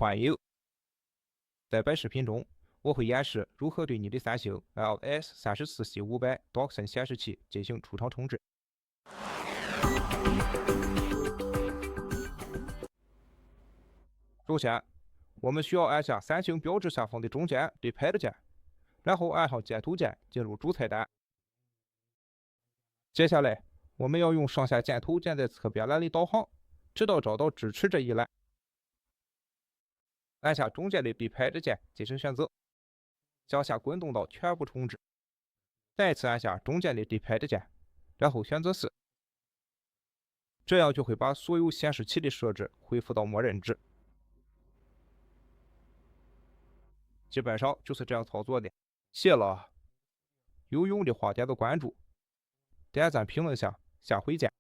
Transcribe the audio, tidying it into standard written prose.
欢迎。在本视频中，我会演示如何对你的三星 LS34C500GAUXEN 显示器进行出厂重置。首先，我们需要按下三星标志下方的中间的 Pad 键，然后按上箭头键进入主菜单。接下来，我们要用上下箭头键在侧边栏里导航，直到找到支持这一栏。按下中间的 Pad 键进行选择，向下滚动到全部重置。再次按下中间的 Pad 键，然后选择4，这样就会把所有显示器的设置恢复到默认值。基本上就是这样操作的。谢了，有用的话点个关注，点赞评论下回见。